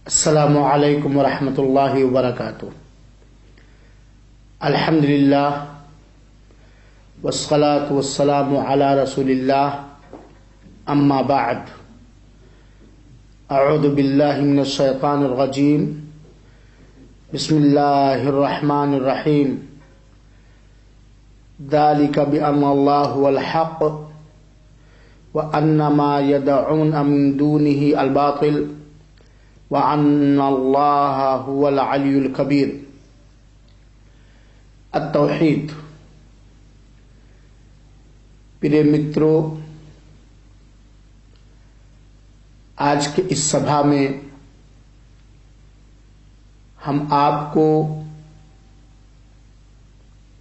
السلام علیکم ورحمۃ اللہ وبرکاتہ۔ الحمدللہ والصلاة والسلام علی رسول اللہ، اما بعد، اعوذ باللہ من الشیطان الرجیم، بسم اللہ الرحمن الرحیم۔ ذالک بأن اللہ هو الحق وأن ما يدعون من دونه الباطل وَأَنَّ اللَّهَ هُوَ الْعَلِيُّ الْكَبِيرُ۔ التوحید۔ پیارے مترو، آج کے اس سبھا میں ہم آپ کو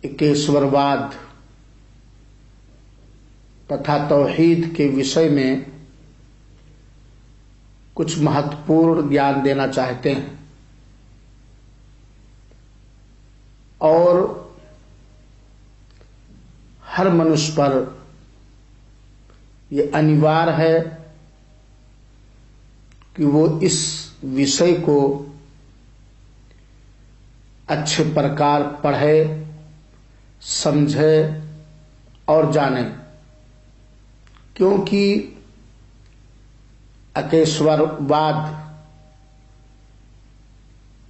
ایکیشورواد تتھا توحید کے وشے میں کچھ مہتوپورن گیان دینا چاہتے ہیں، اور ہر منش پر یہ انوار ہے کہ وہ اس وشے کو اچھے پرکار پڑھے، سمجھے اور جانے، کیونکہ اکیشورواد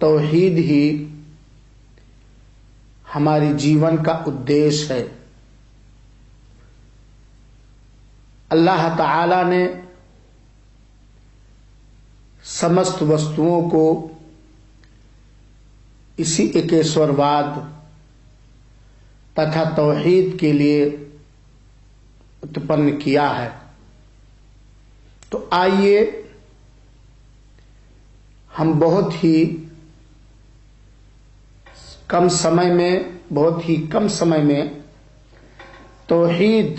توحید ہی ہماری جیون کا ادیش ہے۔ اللہ تعالی نے سمست وستوؤں کو اسی ایکیشورواد تتھا توحید کے لیے اتپن کیا ہے۔ تو آئیے ہم بہت ہی کم سمے میں توحید،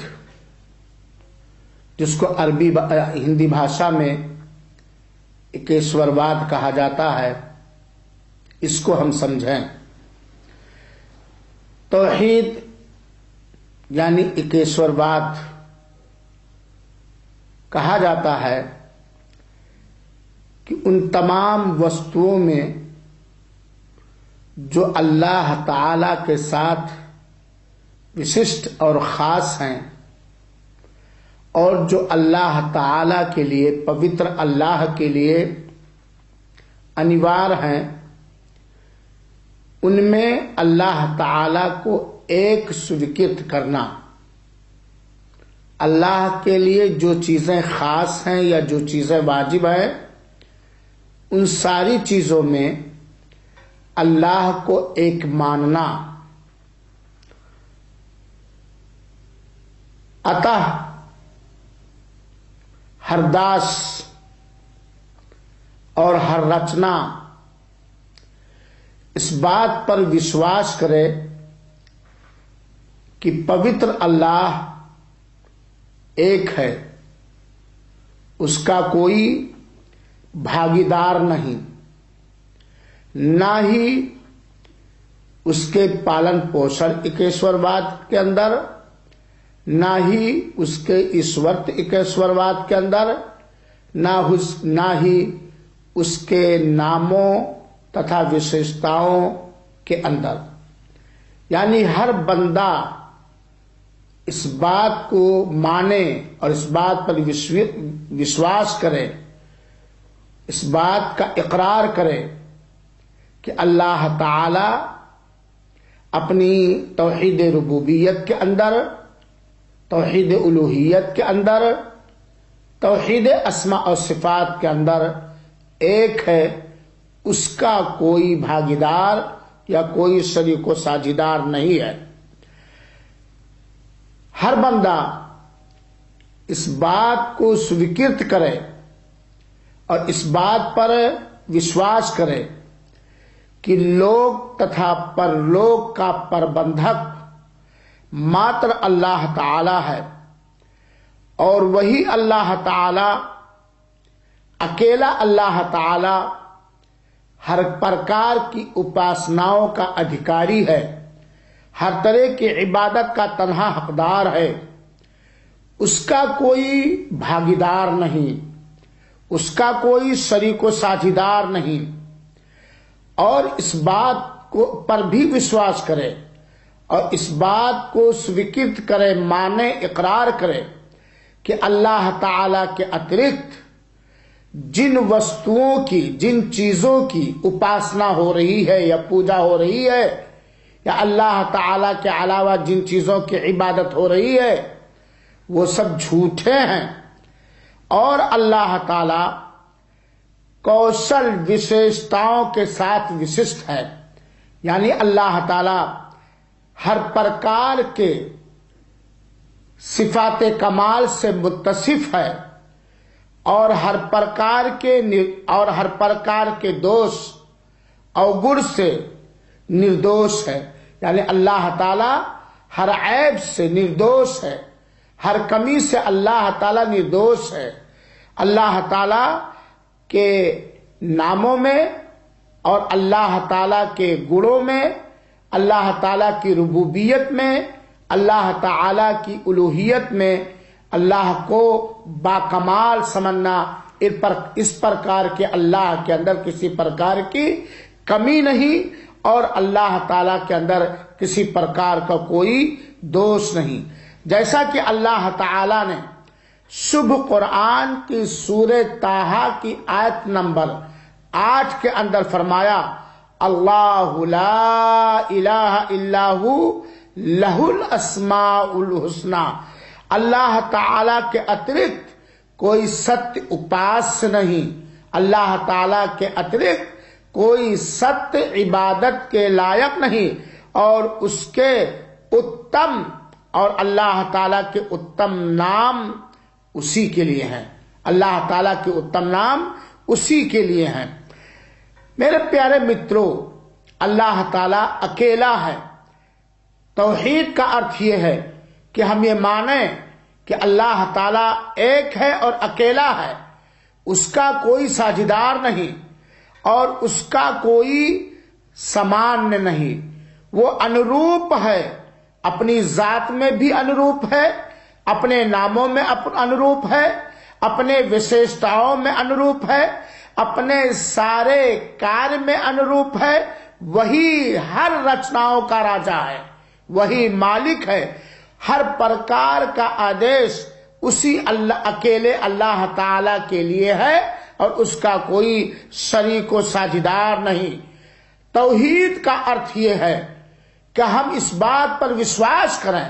جس کو ہندی بھاشا میں ایکیشورواد کہا جاتا ہے، اس کو ہم سمجھیں۔ توحید یعنی ایکیشورواد کہا جاتا ہے کہ ان تمام وستوؤں میں جو اللہ تعالی کے ساتھ وششٹ اور خاص ہیں، اور جو اللہ تعالی کے لیے، پوتر اللہ کے لیے انوار ہیں، ان میں اللہ تعالی کو ایک سویکرت کرنا، اللہ کے لیے جو چیزیں خاص ہیں یا جو چیزیں واجب ہیں، ان ساری چیزوں میں اللہ کو ایک ماننا۔ اتہ ہر داس اور ہر رچنا اس بات پر وشواس کرے کہ پوتر اللہ ایک ہے، اس کا کوئی بھاگیدار نہیں، نہ ہی اس کے پالن پوشن ایکیشورواد کے اندر، نہ ہی اس کے ایشورت ایکیشورواد کے اندر، نہ ہی اس کے ناموں تتھا وشیشتاؤں کے اندر۔ یعنی ہر بندہ اس بات کو مانے اور اس بات پر وشواس کرے، اس بات کا اقرار کرے کہ اللہ تعالی اپنی توحید ربوبیت کے اندر، توحید الوہیت کے اندر، توحید اسماء و صفات کے اندر ایک ہے، اس کا کوئی بھاگیدار یا کوئی شریک و ساجھیدار نہیں ہے۔ ہر بندہ اس بات کو سویکرت کرے اور اس بات پر وشواس کرے کہ لوک تتھا پرلوک کا پربندھک ماتر اللہ تعالی ہے، اور وہی اللہ تعالی، اکیلا اللہ تعالی ہر پرکار کی اپاسناؤں کا ادھیکاری ہے، ہر طرح کی عبادت کا تنہا حقدار ہے، اس کا کوئی بھاگیدار نہیں، اس کا کوئی شریک و ساجھیدار نہیں، اور اس بات کو پر بھی وشواس کرے اور اس بات کو سویکرت کرے، مانے، اقرار کرے کہ اللہ تعالی کے اترکت جن وستوؤں کی، جن چیزوں کی اپاسنا ہو رہی ہے یا پوجا ہو رہی ہے، یا اللہ تعالی کے علاوہ جن چیزوں کی عبادت ہو رہی ہے، وہ سب جھوٹے ہیں، اور اللہ تعالی کوشل وشیشتاؤں کے ساتھ وششٹ ہے، یعنی اللہ تعالی ہر پرکار کے صفات کمال سے متصف ہے، اور ہر پرکار کے دوش اوگن سے نردوش ہے، یعنی اللہ تعالی ہر عیب سے نردوش ہے، ہر کمی سے اللہ تعالی نردوش ہے۔ اللہ تعالی کے ناموں میں اور اللہ تعالی کے گنوں میں، اللہ تعالی کی ربوبیت میں، اللہ تعالی کی الوہیت میں اللہ کو باکمال سمجھنا، اس پرکار کے اللہ کے اندر کسی پرکار کی کمی نہیں، اور اللہ تعالی کے اندر کسی پرکار کا کوئی دوش نہیں۔ جیسا کہ اللہ تعالی نے شبھ قرآن کی سورہ طٰہٰ کی آیت نمبر 8 کے اندر فرمایا، اللہ لا الہ الا ہو لہ الاسماء الحسنی، اللہ تعالی کے اترکت کوئی ستیہ اپاسیہ نہیں، اللہ تعالی کے اترکت کوئی ستیہ عبادت کے لائق نہیں، اور اس کے اتم اور اللہ تعالی کے اتم نام اسی کے لیے ہیں، اللہ تعالی کے اتم نام اسی کے لیے ہیں۔ میرے پیارے مترو، اللہ تعالی اکیلا ہے۔ توحید کا ارتھ یہ ہے کہ ہم یہ مانیں کہ اللہ تعالی ایک ہے اور اکیلا ہے، اس کا کوئی ساجھیدار نہیں اور اس کا کوئی سمان نہیں، وہ انوروپ ہے، اپنی ذات میں بھی انوروپ ہے، اپنے ناموں میں انوروپ ہے، اپنے وشیشتاؤں میں انوروپ ہے، اپنے سارے کار میں انوروپ ہے، وہی ہر رچناؤں کا راجا ہے، وہی مالک ہے، ہر پرکار کا آدیش اسی اکیلے اللہ تعالی کے لیے ہے، اور اس کا کوئی شریک و ساجھیدار نہیں۔ توحید کا ارتھ یہ ہے کہ ہم اس بات پر وشواس کریں،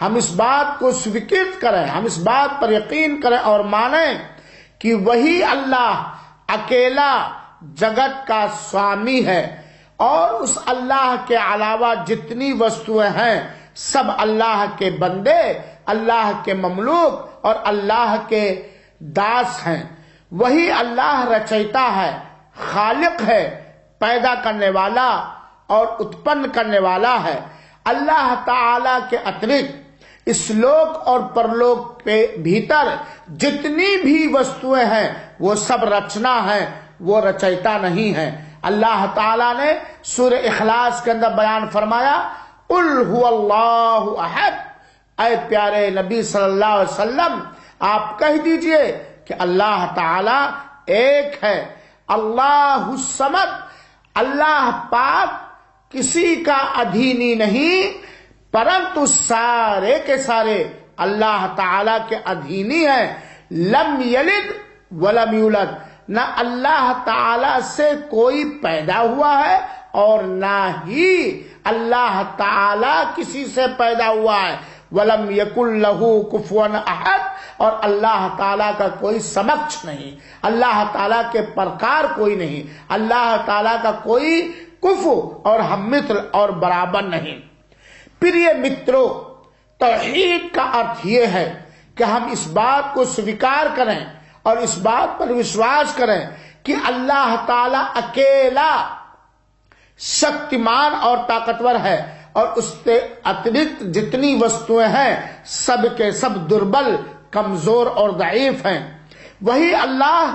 ہم اس بات کو سویکرت کریں، ہم اس بات پر یقین کریں اور مانیں کہ وہی اللہ اکیلا جگت کا سوامی ہے، اور اس اللہ کے علاوہ جتنی وستویں ہیں سب اللہ کے بندے، اللہ کے مملوک اور اللہ کے داس ہیں۔ وہی اللہ رچیتا ہے، خالق ہے، پیدا کرنے والا اور اتپن کرنے والا ہے۔ اللہ تعالی کے اترکت اس لوک اور پرلوک کے بھیتر جتنی بھی وستویں ہیں وہ سب رچنا ہے، وہ رچیتا نہیں ہے۔ اللہ تعالیٰ نے سورہ اخلاص کے اندر بیان فرمایا، قل هو اللہ احد، اے پیارے نبی صلی اللہ علیہ وسلم آپ کہہ دیجئے کہ اللہ تعالیٰ ایک ہے، اللہ الصمد، اللہ پاک کسی کا ادھینی نہیں، پرنتو سارے کے سارے اللہ تعالیٰ کے ادھینی ہیں۔ لم یلد ولم یولد، نہ اللہ تعالی سے کوئی پیدا ہوا ہے اور نہ ہی اللہ تعالی کسی سے پیدا ہوا ہے۔ وَلَمْ يَكُنْ لَهُ كُفُوًا أَحَدٌ، اور اللہ تعالیٰ کا کوئی سمکش نہیں، اللہ تعالیٰ کے پرکار کوئی نہیں، اللہ تعالیٰ کا کوئی کفو اور ہم مثل اور برابر نہیں۔ پریے مترو، توحید کا ارتھ یہ ہے کہ ہم اس بات کو سویکار کریں اور اس بات پر وشواس کریں کہ اللہ تعالی اکیلا شکتیمان اور طاقتور ہے، اور اس سے اترکت جتنی وستویں ہیں سب کے سب دربل، کمزور اور ضعیف ہیں۔ وہی اللہ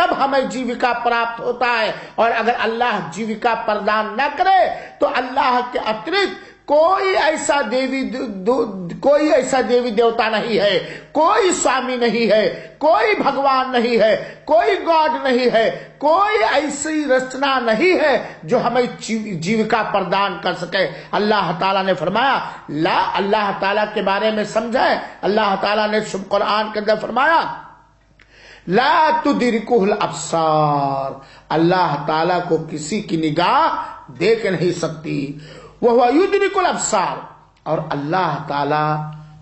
تب ہمیں جیوکا پراپت ہوتا ہے، اور اگر اللہ جیوکا پردان نہ کرے تو اللہ کے اترکت کوئی ایسا دیوی دیوتا نہیں ہے، کوئی سوامی نہیں ہے، کوئی بھگوان نہیں ہے، کوئی گاڈ نہیں ہے، کوئی ایسی رچنا نہیں ہے جو ہمیں جیوکا پردان کر سکے۔ اللہ تعالیٰ نے فرمایا لا، اللہ تعالیٰ کے بارے میں سمجھیں، اللہ تعالیٰ نے قرآن کے اندر فرمایا لا تدرکہ الابصار، اللہ تعالیٰ کو کسی کی نگاہ دیکھ نہیں سکتی، وہ یدرک الابصار، اور اللہ تعالیٰ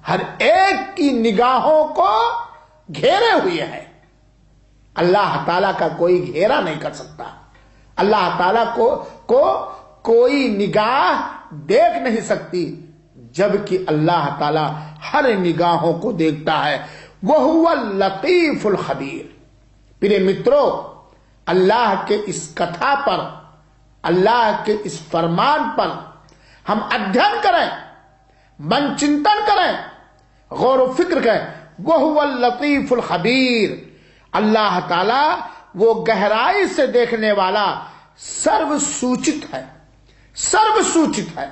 ہر ایک کی نگاہوں کو گھیرے ہوئے ہے۔ اللہ تعالیٰ کا کوئی گھیرا نہیں کر سکتا، اللہ تعالیٰ کو کوئی نگاہ دیکھ نہیں سکتی، جبکہ اللہ تعالیٰ ہر نگاہوں کو دیکھتا ہے۔ وَهُوَ اللَّطِيفُ الْخَبِيرُ۔ پیارے مترو، اللہ کے اس کتھا پر، اللہ کے اس فرمان پر ہم ادھین کریں، من چنتن کریں، غور و فکر کریں۔ وَهُوَ اللَّطِيفُ الْخَبِيرُ، اللہ تعالی وہ گہرائی سے دیکھنے والا سرو سوچت ہے، سرو سوچت ہے،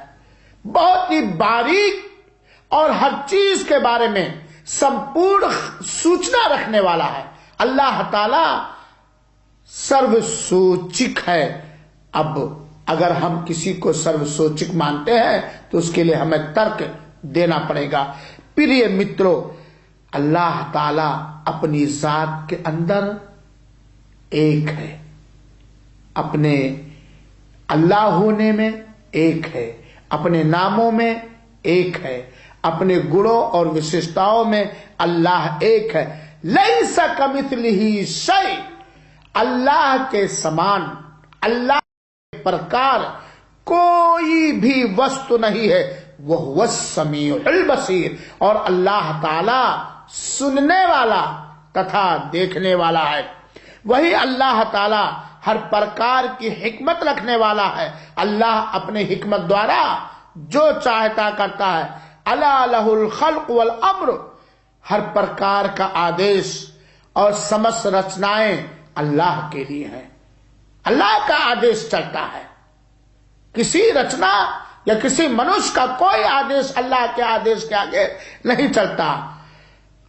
بہت ہی باریک اور ہر چیز کے بارے میں سمپورن سوچنا رکھنے والا ہے۔ اللہ تعالی سرو سوچک ہے۔ اب اگر ہم کسی کو سرو سوچک مانتے ہیں تو اس کے لیے ہمیں ترک دینا پڑے گا۔ پریے مترو، اللہ تعالی اپنی ذات کے اندر ایک ہے، اپنے اللہ ہونے میں ایک ہے، اپنے ناموں میں ایک ہے، اپنے گنوں اور وشیشتاؤں میں اللہ ایک ہے۔ لیس کمثلہ شیء، اللہ کے سمان، اللہ کے پرکار کوئی بھی وستو نہیں ہے۔ وہو السمیع البصیر، اور اللہ تعالی سننے والا تتھا دیکھنے والا ہے۔ وہی اللہ تعالی ہر پرکار کی حکمت رکھنے والا ہے۔ اللہ اپنے حکمت دوارا جو چاہتا کرتا ہے۔ الا لہ الخلق والامر، ہر پرکار کا آدیش اور سمست رچنائیں اللہ کے لیے ہیں۔ اللہ کا آدیش چلتا ہے، کسی رچنا یا کسی منوش کا کوئی آدیش اللہ کے آدیش کے آگے نہیں چلتا۔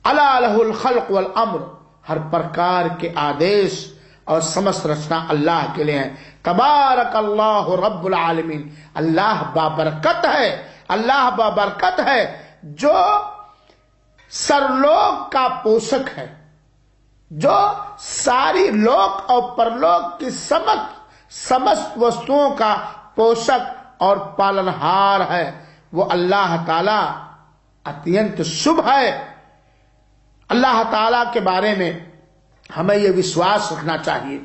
الا لہ الخلق والامر، ہر پرکار کے آدیش اور سمست رچنا اللہ کے لیے ہیں۔ تبارک اللہ رب العالمین، اللہ بابرکت ہے، اللہ بابرکت ہے جو سرلوک کا پوشک ہے، جو ساری لوک اور پرلوک کی سمست وستوؤں کا پوشک اور پالنہار ہے۔ وہ اللہ تعالی اتینت شبھ ہے۔ اللہ تعالی کے بارے میں ہمیں یہ وشواس رکھنا چاہیے،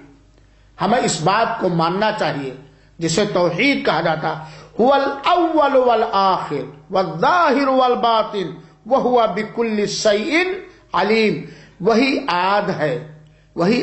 ہمیں اس بات کو ماننا چاہیے جسے توحید کہا جاتا۔ هو الاول والآخر والظاہر والباطن وهو بكل شیء علیم، وہی آد ہے، وہی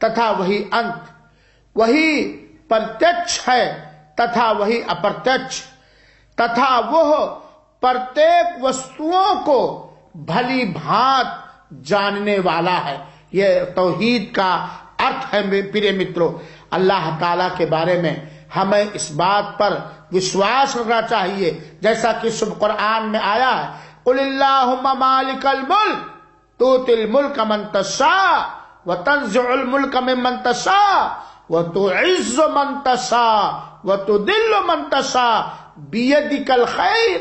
تتھا وہی انت، وہی پرتیچ ہے تتھا وہی اپرتیچ، تتھا وہ پرتیک وستوؤں کو بھلی بھانت جاننے والا ہے۔ یہ توحید کا ارتھ ہے پیارے مترو۔ اللہ تعالی کے بارے میں ہمیں اس بات پر وشواس رکھنا چاہیے، جیسا کہ سب قرآن میں آیا ہے، قل اللہم مالک الملک تؤتی الملک من تشاء وتنزع الملک ممن تشاء وتعز من تشاء وتذل من تشاء بیدک الخیر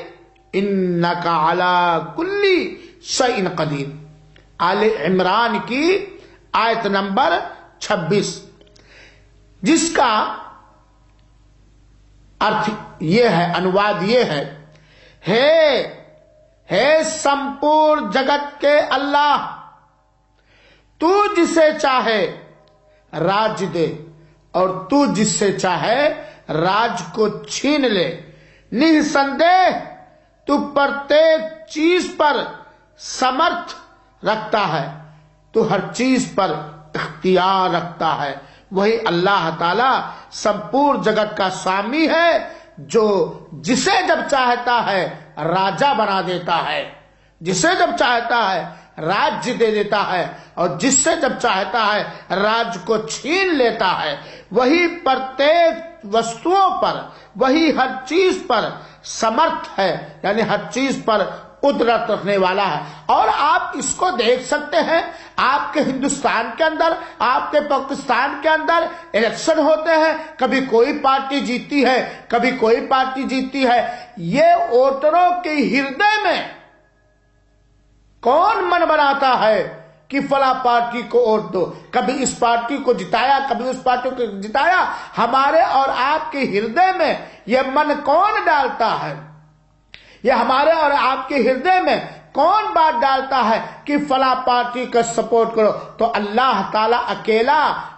انک علی کل شیء قدیر۔ آل عمران کی آیت نمبر 26، جس کا ارتھ یہ ہے، انواد یہ ہے سمپور جگت کے اللہ، تو جسے چاہے راج دے اور تو جس سے چاہے راج کو چھین لے۔ نسندیہ تو پرتیک چیز پر سمرتھ رکھتا ہے، تو ہر چیز پر اختیار رکھتا ہے۔ وہی اللہ تعالی سمپور جگت کا سوامی ہے، جو جسے جب چاہتا ہے راجا بنا دیتا ہے، جسے جب چاہتا ہے راج دے دیتا ہے اور جس سے جب چاہتا ہے راج کو چھین لیتا ہے. وہی پرتیک وستوؤں پر، وہی ہر چیز پر سمرتھ ہے، یعنی ہر چیز پر قدرت رکھنے والا ہے. اور آپ اس کو دیکھ سکتے ہیں، آپ کے ہندوستان کے اندر، آپ کے پاکستان کے اندر الیکشن ہوتے ہیں، کبھی کوئی پارٹی جیتی ہے، کبھی کوئی پارٹی جیتی ہے. یہ ووٹروں کے ہردے میں کون من بناتا ہے کہ فلاں پارٹی کو ووٹ دو، کبھی اس پارٹی کو جتایا، کبھی اس پارٹی کو جتایا. ہمارے اور آپ کے ہردے میں یہ من کون ڈالتا ہے؟ یہ ہمارے اور آپ کے ہردے میں کون بات ڈالتا ہے کہ فلاں پارٹی کا سپورٹ کرو؟ تو اللہ تعالیٰ اکیلا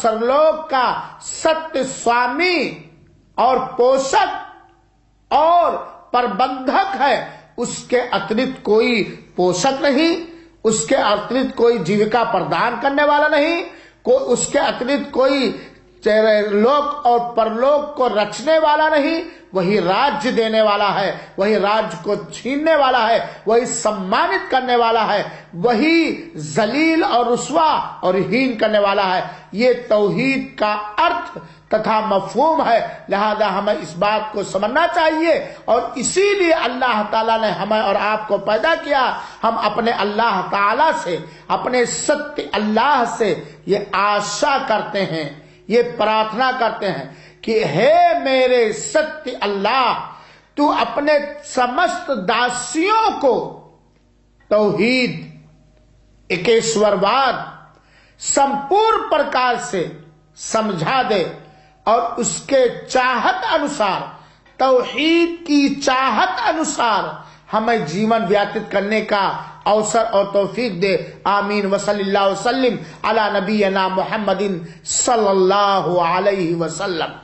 سرلوک کا ستیہ سوامی اور پوشک اور پربندھک ہے. اس کے اترکت کوئی پوشک نہیں، اس کے اترکت کوئی جیوکا پردان کرنے والا نہیں، اس کے اترکت کوئی لوک اور پرلوک کو رچنے والا نہیں. وہی راج دینے والا ہے، وہی راج کو چھیننے والا ہے، وہی سمانت کرنے والا ہے، وہی ذلیل اور رسوا اور ہین کرنے والا ہے. یہ توحید کا ارتھ تتھا مفہوم ہے. لہذا ہمیں اس بات کو سمجھنا چاہیے اور اسی لیے اللہ تعالیٰ نے ہمیں اور آپ کو پیدا کیا. ہم اپنے اللہ تعالیٰ سے، اپنے ستیہ اللہ سے یہ آشا کرتے ہیں، یہ پرارتھنا کرتے ہیں کہ ہے میرے ستیہ اللہ، تو اپنے سمست داسیوں کو توحید، ایکیشورواد سمپور پرکار سے سمجھا دے اور اس کے چاہت انوسار، توحید کی چاہت انوسار ہمیں جیون ویاتت کرنے کا اوسر اور توفیق دے. آمین. وصلی اللہ وسلم علی نبینا محمد صلی اللہ علیہ وسلم.